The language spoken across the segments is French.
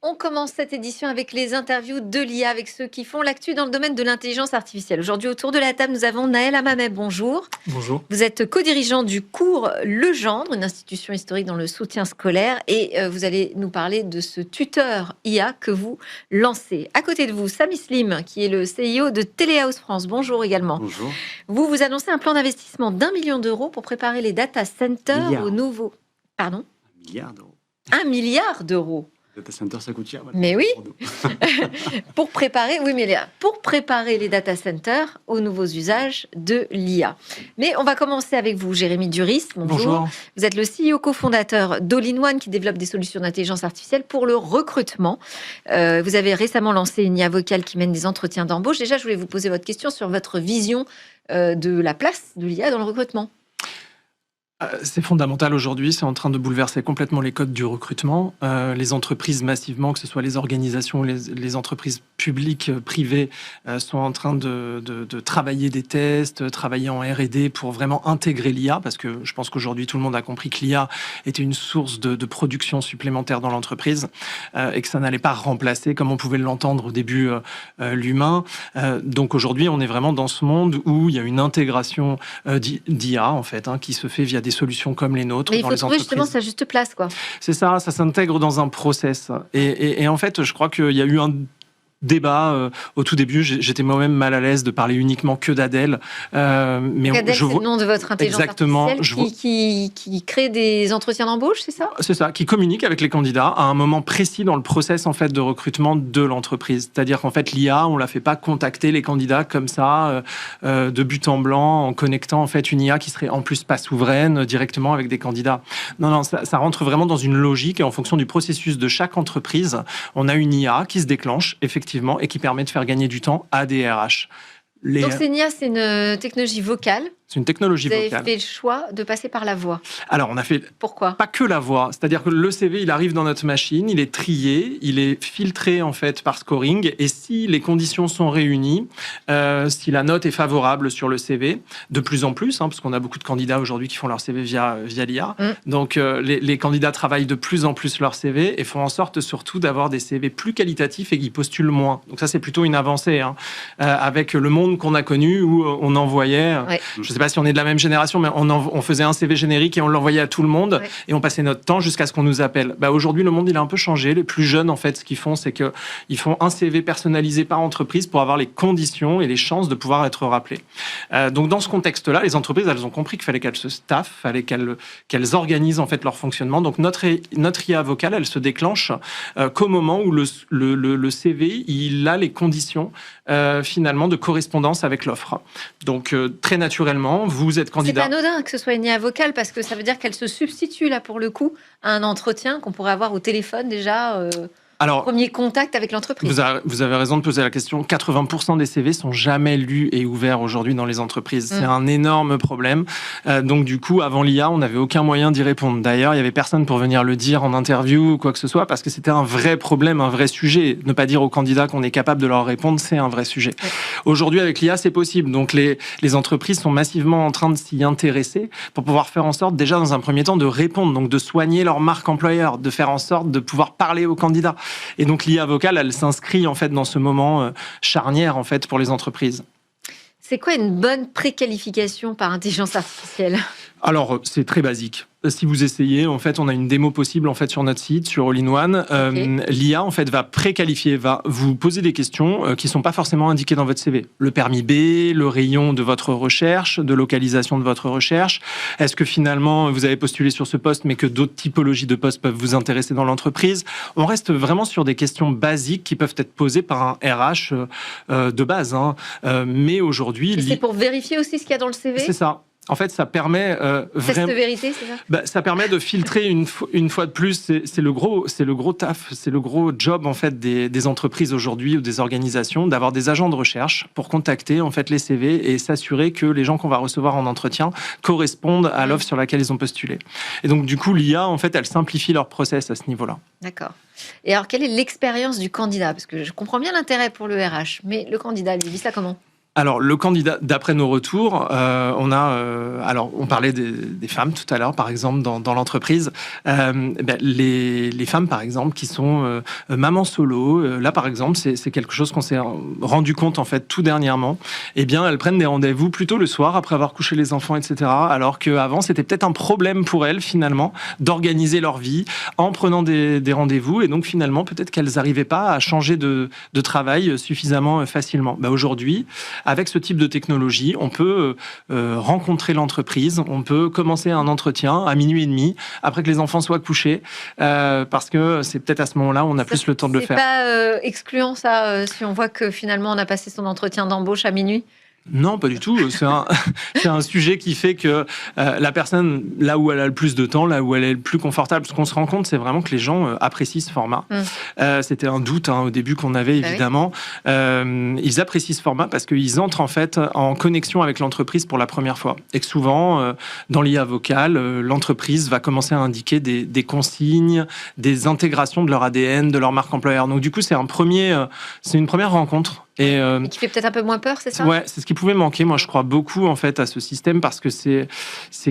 On commence cette édition avec les interviews de l'IA, avec ceux qui font l'actu dans le domaine de l'intelligence artificielle. Aujourd'hui, autour de la table, nous avons Naël Hamameh. Bonjour. Bonjour. Vous êtes co-dirigeant du cours Legendre, une institution historique dans le soutien scolaire, et vous allez nous parler de ce tuteur IA que vous lancez. À côté de vous, Samy Slim, qui est le CIO de Téléhouse France. Bonjour également. Bonjour. Vous annoncez un plan d'investissement d'1 million d'euros pour préparer les data centers au nouveau... Pardon ? 1 milliard d'euros. 1 milliard d'euros. Data center, ça coûte cher. Mais oui, pour préparer les data centers aux nouveaux usages de l'IA. Mais on va commencer avec vous, Jérémy Duris. Bonjour. Vous êtes le CEO cofondateur d'All-in-One qui développe des solutions d'intelligence artificielle pour le recrutement. Vous avez récemment lancé une IA vocale qui mène des entretiens d'embauche. Déjà, je voulais vous poser votre question sur votre vision de la place de l'IA dans le recrutement. C'est fondamental aujourd'hui, c'est en train de bouleverser complètement les codes du recrutement. Les entreprises massivement, que ce soit les organisations, les entreprises publiques, privées, sont en train de travailler des tests, travailler en R&D pour vraiment intégrer l'IA, parce que je pense qu'aujourd'hui tout le monde a compris que l'IA était une source de production supplémentaire dans l'entreprise et que ça n'allait pas remplacer, comme on pouvait l'entendre au début, l'humain. Donc aujourd'hui, on est vraiment dans ce monde où il y a une intégration d'IA, en fait, qui se fait via des solutions comme les nôtres. Mais il faut trouver justement sa juste place, quoi. C'est ça s'intègre dans un process. Et en fait, je crois qu'il y a eu un débat au tout début. J'étais moi-même mal à l'aise de parler uniquement que d'Adèle. Mais Adèle, c'est le nom de votre intelligence artificielle qui crée des entretiens d'embauche, c'est ça ? C'est ça, qui communique avec les candidats à un moment précis dans le process en fait, de recrutement de l'entreprise. C'est-à-dire qu'en fait, l'IA, on ne la fait pas contacter les candidats comme ça, de but en blanc, en connectant en fait, une IA qui serait en plus pas souveraine directement avec des candidats. Non, ça rentre vraiment dans une logique et en fonction du processus de chaque entreprise, on a une IA qui se déclenche, effectivement, et qui permet de faire gagner du temps à des RH. Donc, c'est une IA, c'est une technologie vocale. C'est une technologie vocale. Vous avez fait le choix de passer par la voix. Alors, on a fait... Pourquoi ? Pas que la voix. C'est-à-dire que le CV, il arrive dans notre machine, il est trié, il est filtré, en fait, par scoring. Et si les conditions sont réunies, si la note est favorable sur le CV, de plus en plus, parce qu'on a beaucoup de candidats aujourd'hui qui font leur CV via l'IA. Donc, les candidats travaillent de plus en plus leur CV et font en sorte, surtout, d'avoir des CV plus qualitatifs et qui postulent moins. Donc, ça, c'est plutôt une avancée, avec le monde qu'on a connu où on envoyait... Ouais. Je sais pas si on est de la même génération, mais on faisait un CV générique et on l'envoyait à tout le monde et on passait notre temps jusqu'à ce qu'on nous appelle. Aujourd'hui, le monde, il a un peu changé. Les plus jeunes, en fait, ce qu'ils font, c'est qu'ils font un CV personnalisé par entreprise pour avoir les conditions et les chances de pouvoir être rappelés. Donc, dans ce contexte-là, les entreprises, elles ont compris qu'il fallait qu'elles se staffent, fallait qu'elles organisent, en fait, leur fonctionnement. Donc, notre IA vocale, elle se déclenche qu'au moment où le CV, il a les conditions, finalement, de correspondance avec l'offre. Donc, très naturellement, vous êtes candidat. C'est pas anodin que ce soit une IA vocale parce que ça veut dire qu'elle se substitue là pour le coup à un entretien qu'on pourrait avoir au téléphone déjà. Alors, premier contact avec l'entreprise. Vous avez raison de poser la question. 80% des CV sont jamais lus et ouverts aujourd'hui dans les entreprises. C'est un énorme problème. Donc du coup, avant l'IA, on n'avait aucun moyen d'y répondre. D'ailleurs, il y avait personne pour venir le dire en interview ou quoi que ce soit parce que c'était un vrai problème, un vrai sujet. Ne pas dire aux candidats qu'on est capable de leur répondre, c'est un vrai sujet. Aujourd'hui, avec l'IA, c'est possible. Donc les entreprises sont massivement en train de s'y intéresser pour pouvoir faire en sorte, déjà dans un premier temps, de répondre, donc de soigner leur marque employeur, de faire en sorte de pouvoir parler aux candidats. Et donc l'IA vocale, elle s'inscrit en fait dans ce moment charnière en fait pour les entreprises. C'est quoi une bonne préqualification par intelligence artificielle ? Alors, c'est très basique. Si vous essayez, en fait, on a une démo possible en fait sur notre site, sur All-in-One. L'IA en fait va préqualifier, va vous poser des questions qui sont pas forcément indiquées dans votre CV. Le permis B, le rayon de votre recherche, de localisation de votre recherche. Est-ce que finalement vous avez postulé sur ce poste, mais que d'autres typologies de postes peuvent vous intéresser dans l'entreprise ? On reste vraiment sur des questions basiques qui peuvent être posées par un RH de base. Mais aujourd'hui, c'est pour vérifier aussi ce qu'il y a dans le CV. C'est ça. En fait, ça permet Test de vérité, c'est ça ? Ça permet de filtrer une fois de plus. C'est le gros taf, c'est le gros job en fait des entreprises aujourd'hui ou des organisations d'avoir des agents de recherche pour contacter en fait les CV et s'assurer que les gens qu'on va recevoir en entretien correspondent à l'offre sur laquelle ils ont postulé. Et donc du coup, l'IA en fait, elle simplifie leur process à ce niveau-là. D'accord. Et alors, quelle est l'expérience du candidat ? Parce que je comprends bien l'intérêt pour le RH, mais le candidat, lui, vit ça comment ? Alors, le candidat, d'après nos retours, on parlait des femmes tout à l'heure, par exemple, dans l'entreprise. Les femmes, par exemple, qui sont mamans solo, là, par exemple, c'est quelque chose qu'on s'est rendu compte, en fait, tout dernièrement. Eh bien, elles prennent des rendez-vous plutôt le soir, après avoir couché les enfants, etc. Alors qu'avant, c'était peut-être un problème pour elles, finalement, d'organiser leur vie en prenant des rendez-vous. Et donc, finalement, peut-être qu'elles n'arrivaient pas à changer de travail suffisamment facilement. Aujourd'hui, avec ce type de technologie, on peut rencontrer l'entreprise, on peut commencer un entretien à 12h30, après que les enfants soient couchés, parce que c'est peut-être à ce moment-là où on a plus le temps de le faire. C'est pas excluant ça, si on voit que finalement on a passé son entretien d'embauche à minuit? Non, pas du tout. C'est un sujet qui fait que la personne, là où elle a le plus de temps, là où elle est le plus confortable, ce qu'on se rend compte, c'est vraiment que les gens apprécient ce format. C'était un doute au début qu'on avait, évidemment. Ils apprécient ce format parce qu'ils entrent en fait en connexion avec l'entreprise pour la première fois. Et que souvent, dans l'IA vocale, l'entreprise va commencer à indiquer des consignes, des intégrations de leur ADN, de leur marque employeur. Donc du coup, c'est une première rencontre. Et qui fait peut-être un peu moins peur, c'est ça? Ouais, c'est ce qui pouvait manquer. Moi, je crois beaucoup en fait à ce système parce que c'est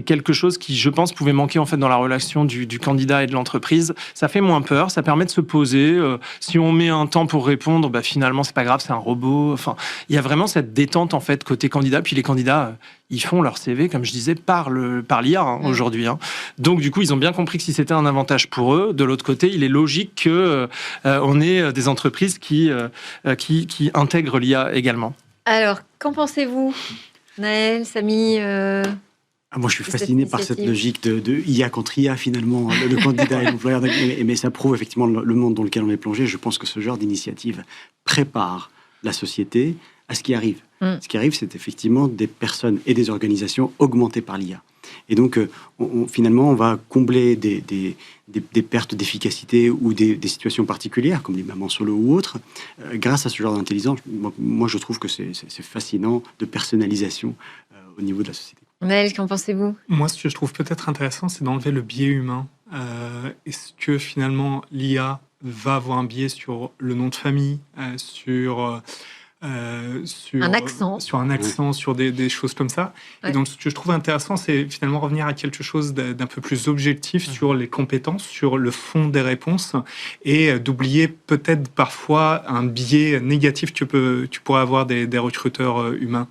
quelque chose qui, je pense, pouvait manquer en fait dans la relation du candidat et de l'entreprise. Ça fait moins peur, ça permet de se poser. Si on met un temps pour répondre, finalement, c'est pas grave, c'est un robot. Enfin, il y a vraiment cette détente en fait côté candidat. Puis les candidats, ils font leur CV, comme je disais, par l'IA aujourd'hui. Donc, du coup, ils ont bien compris que si c'était un avantage pour eux, de l'autre côté, il est logique que on ait des entreprises qui intègrent l'IA également. Alors, qu'en pensez-vous, Naël, Samy? Moi, je suis fasciné par cette logique de IA contre IA, finalement, le candidat et l'employeur. Mais ça prouve effectivement le monde dans lequel on est plongé. Je pense que ce genre d'initiative prépare la société à ce qui arrive. Ce qui arrive, c'est effectivement des personnes et des organisations augmentées par l'IA. Et donc, finalement, on va combler des pertes d'efficacité ou des situations particulières, comme les mamans solo ou autres, grâce à ce genre d'intelligence. Moi, je trouve que c'est fascinant de personnalisation au niveau de la société. Naël, qu'en pensez-vous? Moi, ce que je trouve peut-être intéressant, c'est d'enlever le biais humain. Est-ce que finalement, l'IA va avoir un biais sur le nom de famille, sur un accent, sur des choses comme ça. Ouais. Et donc, ce que je trouve intéressant, c'est finalement revenir à quelque chose d'un peu plus objectif sur les compétences, sur le fond des réponses, et d'oublier peut-être parfois un biais négatif que tu pourrais avoir des recruteurs humains.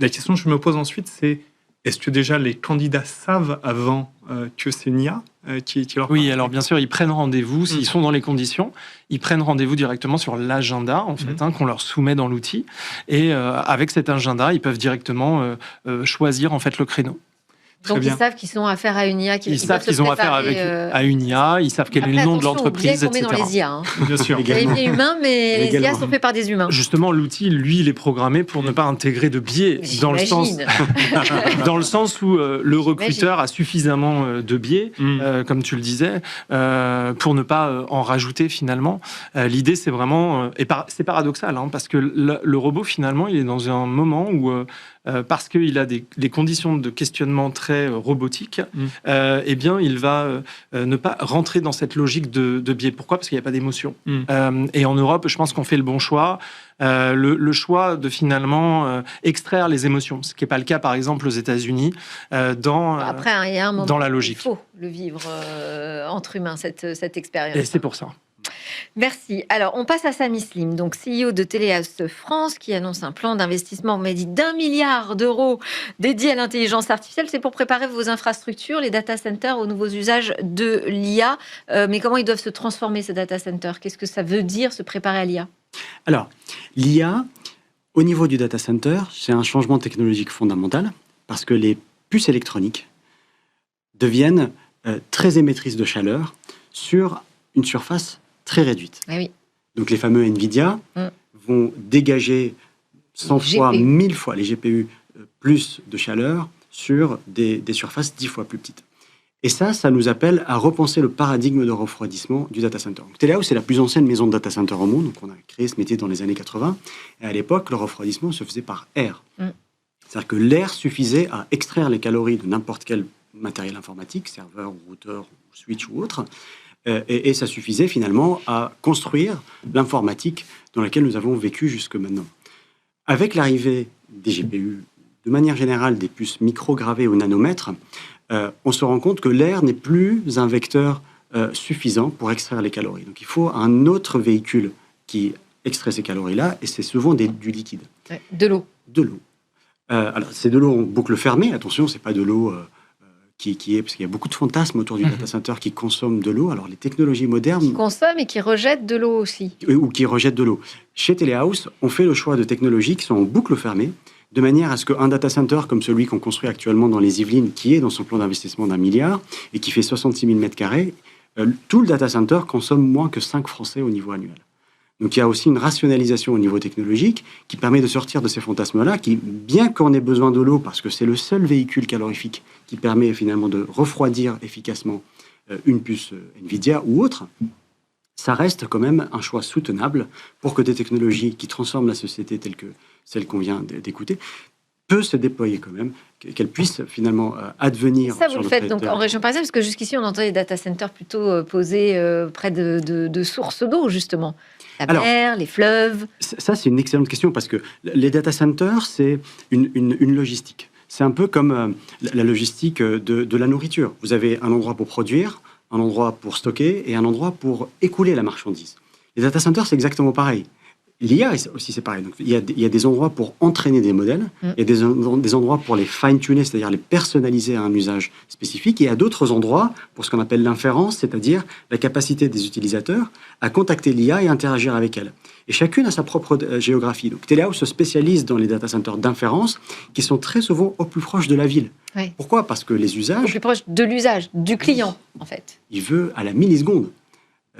La question que je me pose ensuite, c'est est-ce que déjà les candidats savent avant que c'est une IA qui leur parle? Oui, alors bien sûr, ils prennent rendez-vous, s'ils sont dans les conditions, ils prennent rendez-vous directement sur l'agenda, en fait, qu'on leur soumet dans l'outil. Et avec cet agenda, ils peuvent directement choisir en fait le créneau. Donc ils savent qu'ils ont affaire à une IA. Ils savent qu'ils ont affaire à une IA, ils savent quel est le nom de l'entreprise, etc. Dans les IA, Bien sûr. Il y a les biais humains, mais les IA sont faits par des humains. Justement, l'outil, lui, il est programmé pour ne pas intégrer de biais, dans le sens où le recruteur a suffisamment de biais, comme tu le disais, pour ne pas en rajouter finalement. L'idée, c'est vraiment... c'est paradoxal, parce que le robot, finalement, il est dans un moment où... parce qu'il a des conditions de questionnement très robotiques, eh bien, il va ne pas rentrer dans cette logique de biais. Pourquoi ? Parce qu'il n'y a pas d'émotion. Et en Europe, je pense qu'on fait le bon choix. Le choix de finalement extraire les émotions, ce qui n'est pas le cas, par exemple, aux États-Unis, Après, il y a un moment dans la logique. Il faut le vivre entre humains, cette expérience. Et c'est pour ça. Merci. Alors, on passe à Samy Slim, donc CEO de Téléas France, qui annonce un plan d'investissement, on m'a dit, d'1 milliard d'euros dédié à l'intelligence artificielle. C'est pour préparer vos infrastructures, les data centers, aux nouveaux usages de l'IA. Mais comment ils doivent se transformer, ces data centers? Qu'est-ce que ça veut dire, se préparer à l'IA? Alors, l'IA, au niveau du data center, c'est un changement technologique fondamental, parce que les puces électroniques deviennent très émettrices de chaleur sur une surface très réduite. Ah oui. Donc les fameux NVIDIA vont dégager 100 fois, 1000 fois les GPU plus de chaleur sur des surfaces 10 fois plus petites. Et ça nous appelle à repenser le paradigme de refroidissement du data center. Telehouse, c'est la plus ancienne maison de data center au monde, donc on a créé ce métier dans les années 80, et à l'époque, le refroidissement se faisait par air. C'est-à-dire que l'air suffisait à extraire les calories de n'importe quel matériel informatique, serveur, routeur, switch ou autre, et ça suffisait finalement à construire l'informatique dans laquelle nous avons vécu jusque maintenant. Avec l'arrivée des GPU, de manière générale, des puces microgravées au nanomètre, on se rend compte que l'air n'est plus un vecteur suffisant pour extraire les calories. Donc il faut un autre véhicule qui extrait ces calories-là, et c'est souvent du liquide. Ouais, de l'eau. De l'eau. Alors c'est de l'eau en boucle fermée, attention, c'est pas de l'eau qui est... Parce qu'il y a beaucoup de fantasmes autour du data center qui consomment de l'eau. Alors les technologies modernes... Qui consomment et qui rejettent de l'eau aussi. Ou qui rejettent de l'eau. Chez Telehouse, on fait le choix de technologies qui sont en boucle fermée, de manière à ce qu'un data center comme celui qu'on construit actuellement dans les Yvelines, qui est dans son plan d'investissement d'1 milliard et qui fait 66 000 m², tout le data center consomme moins que 5 Français au niveau annuel. Donc il y a aussi une rationalisation au niveau technologique qui permet de sortir de ces fantasmes-là, qui, bien qu'on ait besoin de l'eau, parce que c'est le seul véhicule calorifique qui permet finalement de refroidir efficacement une puce Nvidia ou autre, ça reste quand même un choix soutenable pour que des technologies qui transforment la société telle que celle qu'on vient d'écouter peut se déployer quand même, qu'elle puisse finalement advenir. Ça, vous le faites donc en région parisienne, parce que jusqu'ici, on entendait des data centers plutôt posés près de sources d'eau, justement. La mer, les fleuves. Ça, c'est une excellente question, parce que les data centers, c'est une logistique. C'est un peu comme la logistique de la nourriture. Vous avez un endroit pour produire, un endroit pour stocker et un endroit pour écouler la marchandise. Les data centers, c'est exactement pareil. L'IA aussi, c'est pareil. Donc, il y a des endroits pour entraîner des modèles, il y a des endroits pour les fine-tuner, c'est-à-dire les personnaliser à un usage spécifique, et il y a d'autres endroits pour ce qu'on appelle l'inférence, c'est-à-dire la capacité des utilisateurs à contacter l'IA et interagir avec elle. Et chacune a sa propre géographie. Donc, Telehouse se spécialise dans les data centers d'inférence qui sont très souvent au plus proche de la ville. Oui. Pourquoi ? Parce que les usages... Au plus proche de l'usage, du client, en fait. Il veut à la milliseconde.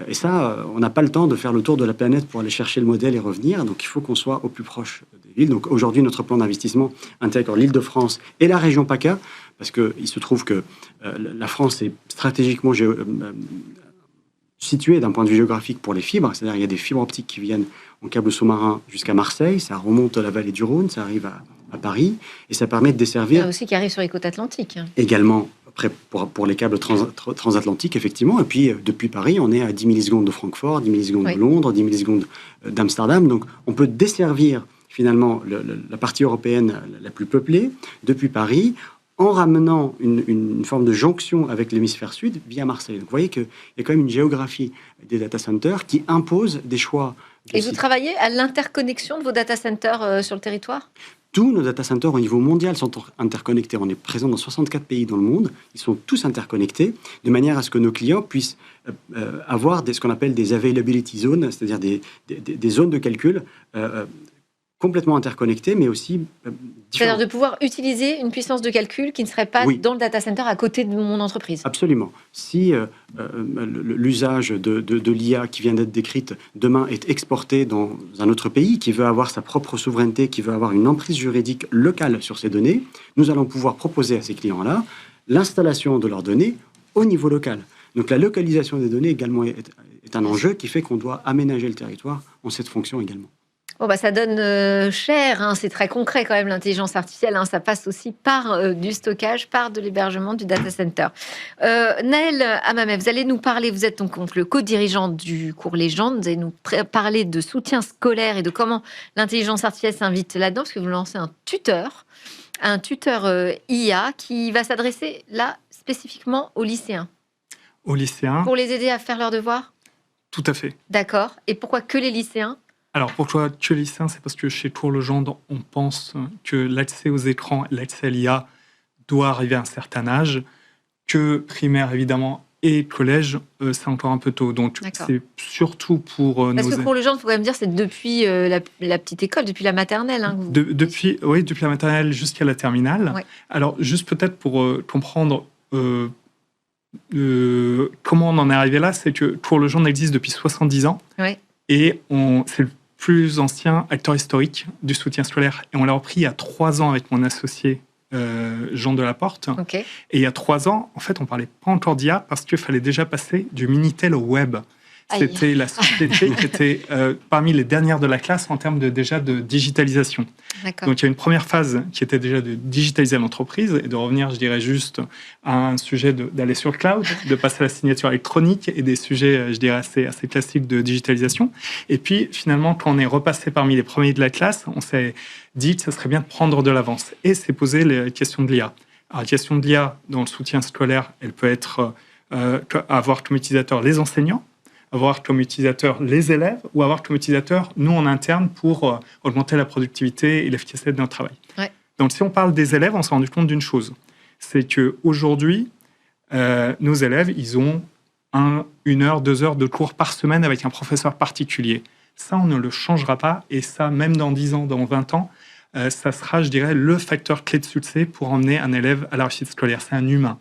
Et ça, on n'a pas le temps de faire le tour de la planète pour aller chercher le modèle et revenir. Donc, il faut qu'on soit au plus proche des villes. Donc, aujourd'hui, notre plan d'investissement intègre l'Île-de-France et la région PACA, parce qu'il se trouve que la France est stratégiquement située d'un point de vue géographique pour les fibres. C'est-à-dire qu'il y a des fibres optiques qui viennent en câble sous-marin jusqu'à Marseille. Ça remonte à la vallée du Rhône, ça arrive à Paris. Et ça permet de desservir... Il y a aussi qui arrive sur les côtes atlantiques. Également... Après, pour les câbles transatlantiques, effectivement. Et puis, depuis Paris, on est à 10 millisecondes de Francfort, 10 millisecondes de Londres, 10 millisecondes d'Amsterdam. Donc, on peut desservir, finalement, la partie européenne la plus peuplée depuis Paris, en ramenant une forme de jonction avec l'hémisphère sud via Marseille. Donc, vous voyez qu'il y a quand même une géographie des data centers qui impose des choix. Et vous travaillez à l'interconnexion de vos data centers sur le territoire ? Tous nos data centers au niveau mondial sont interconnectés. On est présent dans 64 pays dans le monde. Ils sont tous interconnectés de manière à ce que nos clients puissent avoir ce qu'on appelle des availability zones, c'est-à-dire des zones de calcul complètement interconnectées, mais aussi c'est-à-dire de pouvoir utiliser une puissance de calcul qui ne serait pas dans le data center à côté de mon entreprise. Absolument. Si l'usage de l'IA qui vient d'être décrite demain est exporté dans un autre pays, qui veut avoir sa propre souveraineté, qui veut avoir une emprise juridique locale sur ces données, nous allons pouvoir proposer à ces clients-là l'installation de leurs données au niveau local. Donc la localisation des données également est un enjeu qui fait qu'on doit aménager le territoire en cette fonction également. Bon, ça donne cher, hein, c'est très concret quand même l'intelligence artificielle, hein, ça passe aussi par du stockage, par de l'hébergement du data center. Naël Hamameh, vous allez nous parler, vous êtes donc le co-dirigeant du cours Légende, vous allez nous parler de soutien scolaire et de comment l'intelligence artificielle s'invite là-dedans, parce que vous lancez un tuteur IA qui va s'adresser là spécifiquement aux lycéens. Aux lycéens. Pour les aider à faire leurs devoirs ? Tout à fait. D'accord. Et pourquoi que les lycéens ? Alors, pourquoi que les lycéens ? C'est parce que chez Tour Legendre, on pense que l'accès aux écrans, l'accès à l'IA doit arriver à un certain âge, que primaire, évidemment, et collège, c'est encore un peu tôt. Donc, c'est surtout pour parce que Cours Legendre, il faut quand même dire, c'est depuis la petite école, depuis la maternelle. Hein, depuis la maternelle jusqu'à la terminale. Ouais. Alors, juste peut-être pour comprendre comment on en est arrivé là, c'est que Cours Legendre existe depuis 70 ans. Ouais. Et c'est le plus ancien acteur historique du soutien scolaire. Et on l'a repris il y a 3 ans avec mon associé Jean Delaporte. Okay. Et il y a 3 ans, en fait, on ne parlait pas encore d'IA parce qu'il fallait déjà passer du Minitel au web. C'était la société qui était parmi les dernières de la classe en termes de digitalisation. Donc il y a une première phase qui était déjà de digitaliser l'entreprise et de revenir, je dirais, juste à un sujet d'aller sur le cloud, de passer à la signature électronique et des sujets, je dirais, assez classiques de digitalisation. Et puis finalement, quand on est repassé parmi les premiers de la classe, on s'est dit que ça serait bien de prendre de l'avance et s'est posé les questions de l'IA. Alors, la question de l'IA dans le soutien scolaire, elle peut être avoir comme utilisateur les enseignants, avoir comme utilisateur les élèves ou avoir comme utilisateur nous en interne pour augmenter la productivité et l'efficacité de notre travail. Ouais. Donc si on parle des élèves, on s'est rendu compte d'une chose, c'est qu'aujourd'hui, nos élèves, ils ont 1 heure, 2 heures de cours par semaine avec un professeur particulier. Ça, on ne le changera pas et ça, même dans 10 ans, dans 20 ans, ça sera, je dirais, le facteur clé de succès pour emmener un élève à la réussite scolaire. C'est un humain.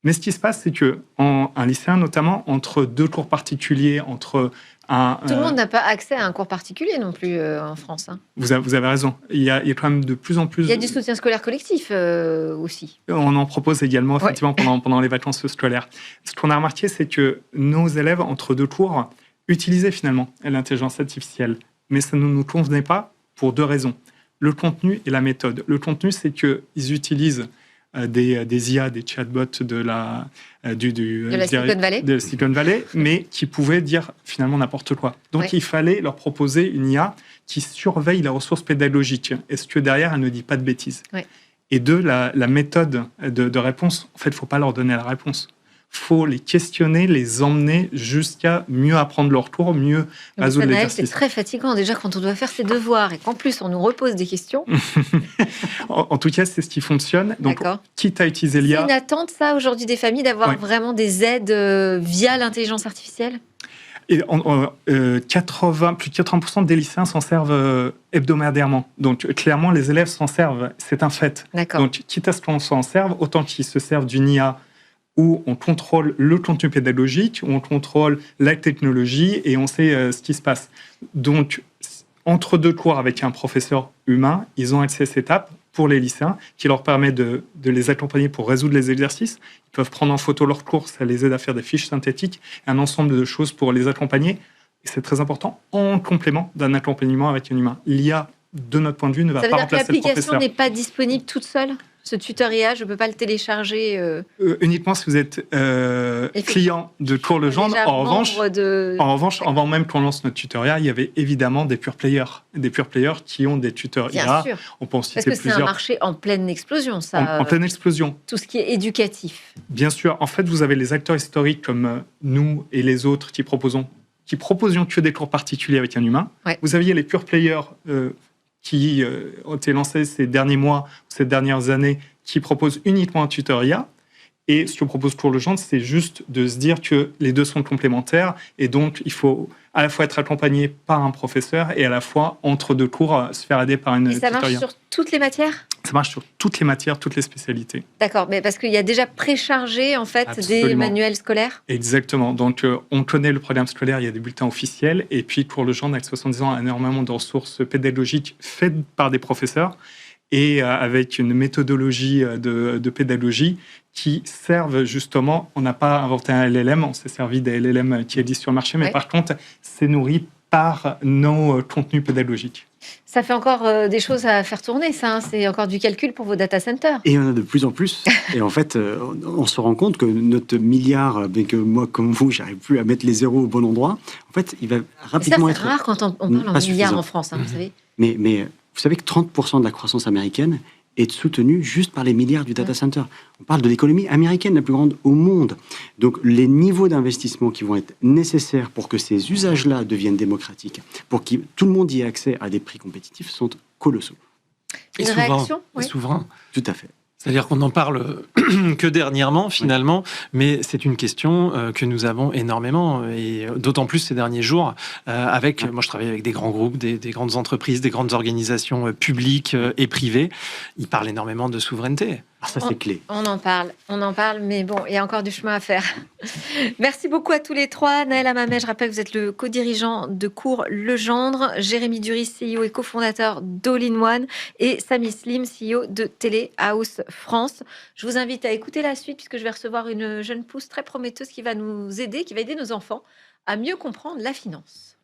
Mais ce qui se passe, c'est qu'un lycéen, notamment, entre 2 cours particuliers, entre un... Tout le monde n'a pas accès à un cours particulier non plus en France. Hein. Vous avez raison. Il y a quand même de plus en plus... Il y a du soutien scolaire collectif aussi. On en propose également, effectivement, pendant les vacances scolaires. Ce qu'on a remarqué, c'est que nos élèves, entre 2 cours, utilisaient finalement l'intelligence artificielle. Mais ça ne nous convenait pas pour 2 raisons. Le contenu et la méthode. Le contenu, c'est qu'ils utilisent des IA, des chatbots de la Silicon Valley, mais qui pouvaient dire finalement n'importe quoi. Donc il fallait leur proposer une IA qui surveille la ressource pédagogique. Est-ce que derrière, elle ne dit pas de bêtises? Et la méthode de réponse, en fait, il ne faut pas leur donner la réponse. Il faut les questionner, les emmener jusqu'à mieux apprendre leur cours, mieux résoudre l'exercice. C'est très fatigant déjà quand on doit faire ses devoirs et qu'en plus on nous repose des questions. En tout cas, c'est ce qui fonctionne. Donc, quitte à utiliser l'IA... C'est une attente, ça, aujourd'hui, des familles, d'avoir vraiment des aides via l'intelligence artificielle? Et plus de 80% des lycéens s'en servent hebdomadairement. Donc, clairement, les élèves s'en servent. C'est un fait. Donc, quitte à ce qu'on s'en serve, autant qu'ils se servent d'une IA où on contrôle le contenu pédagogique, où on contrôle la technologie et on sait ce qui se passe. Donc, entre 2 cours avec un professeur humain, ils ont accès à cette étape pour les lycéens qui leur permet de les accompagner pour résoudre les exercices. Ils peuvent prendre en photo leurs cours, ça les aide à faire des fiches synthétiques, un ensemble de choses pour les accompagner. Et c'est très important, en complément d'un accompagnement avec un humain. L'IA, de notre point de vue, ne va pas remplacer le professeur. Ça veut dire que l'application n'est pas disponible toute seule? Ce tuteur IA, je ne peux pas le télécharger uniquement si vous êtes client de Cours Legendre. En revanche, avant même qu'on lance notre tutoriel, il y avait évidemment des pure players qui ont des tuteurs IA. Sûr. On pense parce que c'est un marché en pleine explosion, ça. En pleine explosion. Tout ce qui est éducatif. Bien sûr. En fait, vous avez les acteurs historiques comme nous et les autres qui proposions que des cours particuliers avec un humain. Vous aviez les pure players qui ont été lancés ces derniers mois, ces dernières années, qui proposent uniquement un tuteur IA. Et ce que propose Cours Legendre, c'est juste de se dire que les 2 sont complémentaires. Et donc, il faut à la fois être accompagné par un professeur et à la fois, entre 2 cours, se faire aider par une tuteur IA. Et ça marche sur toutes les matières? Ça marche sur toutes les matières, toutes les spécialités. D'accord, mais parce qu'il y a déjà préchargé en fait des manuels scolaires. Exactement. Donc, on connaît le programme scolaire, il y a des bulletins officiels. Et puis, Cours Legendre, avec 70 ans, a énormément de ressources pédagogiques faites par des professeurs et avec une méthodologie de pédagogie qui servent justement, on n'a pas inventé un LLM, on s'est servi des LLM qui existent sur le marché, mais par contre, c'est nourri par nos contenus pédagogiques. Ça fait encore des choses à faire tourner, ça. Hein. C'est encore du calcul pour vos data centers. Et il y en a de plus en plus. Et en fait, on se rend compte que notre milliard, bien que moi, comme vous, j'arrive plus à mettre les zéros au bon endroit, en fait, il va rapidement être... C'est rare quand on parle en milliards en France, hein, vous savez. Mais vous savez que 30% de la croissance américaine est soutenue juste par les milliards du data center. On parle de l'économie américaine la plus grande au monde. Donc, les niveaux d'investissement qui vont être nécessaires pour que ces usages-là deviennent démocratiques, pour que tout le monde y ait accès à des prix compétitifs, sont colossaux. Et souverain. Tout à fait. C'est-à-dire qu'on n'en parle que dernièrement, finalement, mais c'est une question que nous avons énormément, et d'autant plus ces derniers jours, moi je travaille avec des grands groupes, des grandes entreprises, des grandes organisations publiques et privées. Ils parlent énormément de souveraineté. Ah, ça, c'est clé. On en parle, mais bon, il y a encore du chemin à faire. Merci beaucoup à tous les 3. Naël Hamameh, je rappelle que vous êtes le co-dirigeant de Cours Legendre, Jérémy Duris, CEO et cofondateur d'All-in-One, et Samy Slim, CEO de Téléhouse France. Je vous invite à écouter la suite, puisque je vais recevoir une jeune pousse très prometteuse qui va nous aider, qui va aider nos enfants à mieux comprendre la finance.